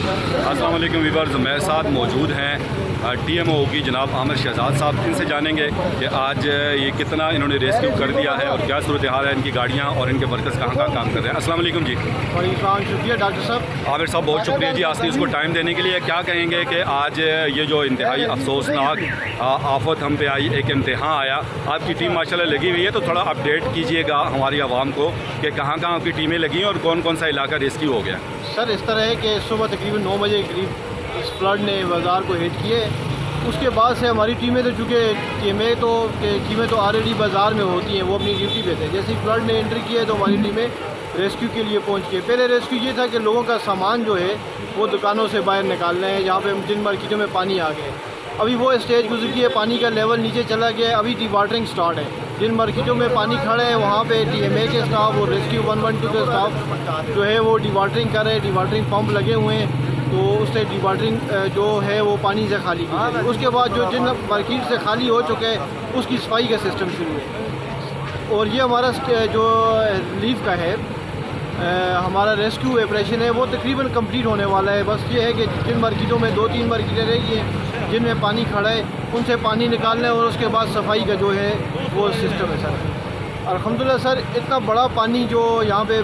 अस्सलाम वालेकुम वीवर्स, मेरे साथ मौजूद हैं TMO की जनाब आमिर शहजाद साहब। इनसे जानेंगे कि आज ये कितना इन्होंने रेस्क्यू कर दिया है और क्या सूरत हाल है इनकी गाड़ियाँ और इनके वर्कर्स कहाँ कहाँ काम कर रहे हैं। अस्सलाम वालेकुम जी। वालेकुम शुक्रिया डॉक्टर साहब। आमिर साहब बहुत शुक्रिया जी आज उसको टाइम देने के लिए। क्या कहेंगे कि आज ये जो इंतहाई अफसोसनाक आफत हम पे आई, एक इम्तिहान आया, आपकी टीम माशाल्लाह लगी हुई है, तो थोड़ा अपडेट कीजिएगा हमारी आवाम को कि कहाँ कहाँ आपकी टीमें लगी और कौन कौन सा इलाका रेस्क्यू हो गया। सर इस तरह है कि सुबह तकरीबन 9 बजे के करीब इस फ्लड ने बाज़ार को हिट किए। उसके बाद से हमारी टीमें तो चूँकि टीमें तो ऑलरेडी बाज़ार में होती हैं, वो अपनी ड्यूटी पे थे। जैसे ही फ्लड ने एंट्री किया तो हमारी टीमें रेस्क्यू के लिए पहुँच गए। पहले रेस्क्यू ये था कि लोगों का सामान जो है वो दुकानों से बाहर निकाल रहे हैं, जहाँ पर जिन मार्केटों में पानी आ गए। अभी वो स्टेज गुजर गई है, पानी का लेवल नीचे चला गया, अभी डिवाटरिंग स्टार्ट है। जिन मार्केटों में पानी खड़ा है वहाँ पे TMA के स्टाफ और रेस्क्यू 112 के स्टाफ जो है वो डिवाटरिंग कर रहे हैं। डिवाटरिंग पंप लगे हुए हैं, तो उससे डिवाटरिंग जो है वो पानी से खाली की जाएगी। उसके बाद जो जिन मार्केट से खाली हो चुके हैं उसकी सफाई का सिस्टम शुरू है। और ये हमारा जो रिलीफ का है हमारा रेस्क्यू ऑपरेशन है वो तकरीबन कंप्लीट होने वाला है। बस ये है कि जिन मार्केटों में 2-3 मार्केटें रह गई हैं जिनमें पानी खड़ा है उनसे पानी निकालना है और उसके बाद सफाई का जो है वो सिस्टम है सर। अल्हम्दुलिल्लाह सर, इतना बड़ा पानी जो यहाँ पे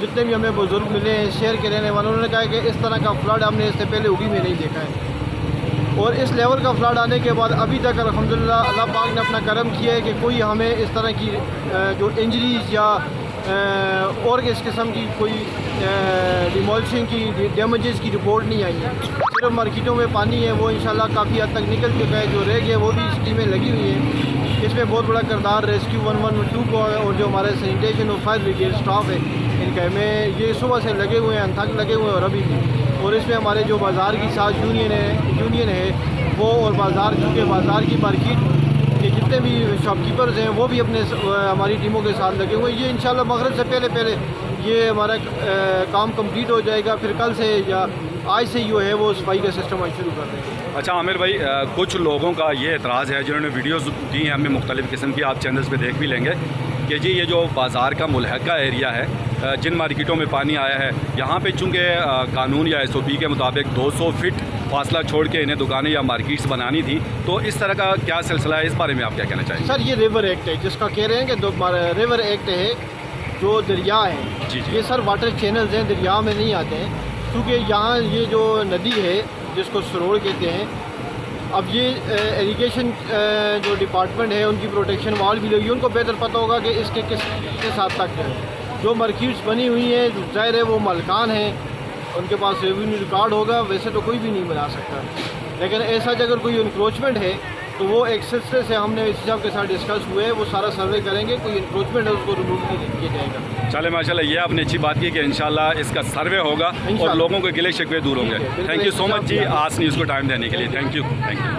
जितने भी हमें बुज़ुर्ग मिले हैं शहर के रहने वालों, उन्होंने कहा कि इस तरह का फ्लड हमने इससे पहले उड़ी में नहीं देखा है। और इस लेवल का फ्लड आने के बाद अभी तक अल्हम्दुलिल्लाह अल्लाह पाक ने अपना करम किया है कि कोई हमें इस तरह की जो इंजरीज या और इस किस्म की कोई डिमोलिशन की डैमेजेस की रिपोर्ट नहीं आई है। सिर्फ मार्केटों में पानी है वो इंशाल्लाह काफ़ी हद तक निकल चुका है, जो रह गया वो भी इस टीमें लगी हुई हैं। इसमें बहुत बड़ा किरदार रेस्क्यू 112 को और जो हमारे सैनिटेशन और फायर ब्रिगेड स्टाफ है इनका, में ये सुबह से लगे हुए हैं, अनथक लगे हुए हैं और अभी भी। और इसमें हमारे जो बाज़ार की साथ यूनियन है वो, और बाज़ार चूँकि बाज़ार की मार्केट के जितने भी शॉपकीपर्स हैं वो भी अपने हमारी टीमों के साथ लगे हुए हैं। ये इंशाल्लाह मगरिब से पहले ये हमारा काम कंप्लीट हो जाएगा। फिर कल से या आज से जो है वो सफाई का सिस्टम आज शुरू कर देंगे। अच्छा आमिर भाई, कुछ लोगों का ये एतराज़ है जिन्होंने वीडियोज़ दी हैं हमें मुख्तलिफ़ किस्म की, आप चैनल्स पे देख भी लेंगे कि जी ये जो बाज़ार का मुलहका एरिया है, जिन मार्केटों में पानी आया है यहाँ पे चूँकि कानून या SOP के मुताबिक 200 फीट फासला छोड़ के इन्हें दुकानें या मार्केट्स बनानी थी, तो इस तरह का क्या सिलसिला है, इस बारे में आप क्या कहना चाहेंगे? सर ये रिवर एक्ट है जिसका कह रहे हैं कि रिवर एक्ट है, जो दरिया है जी। ये सर वाटर चैनल्स हैं, दरिया में नहीं आते हैं। क्योंकि यहाँ ये जो नदी है जिसको सरोड़ कहते हैं, अब ये इरिगेशन जो डिपार्टमेंट है उनकी प्रोटेक्शन वाल भी लगी, उनको बेहतर पता होगा कि इसके किस हद तक है। जो मार्केट्स बनी हुई हैं जाहिर है वो मालिकान हैं, उनके पास रेवेन्यू रिकॉर्ड होगा, वैसे तो कोई भी नहीं बना सकता। लेकिन ऐसा अगर कोई इंक्रोचमेंट है तो वो एक सिलसिले से हमने इस हिसाब के साथ डिस्कस हुए हैं, वो सारा सर्वे करेंगे, कोई इंक्रोचमेंट है उसको रिमूव किया जाएगा। चले माशाल्लाह, ये आपने अच्छी बात की कि इंशाल्लाह इसका सर्वे होगा और लोगों के गिले शिकवे दूर होंगे। थैंक यू सो मच जी आज न्यूज़ को टाइम देने के लिए। Thank you.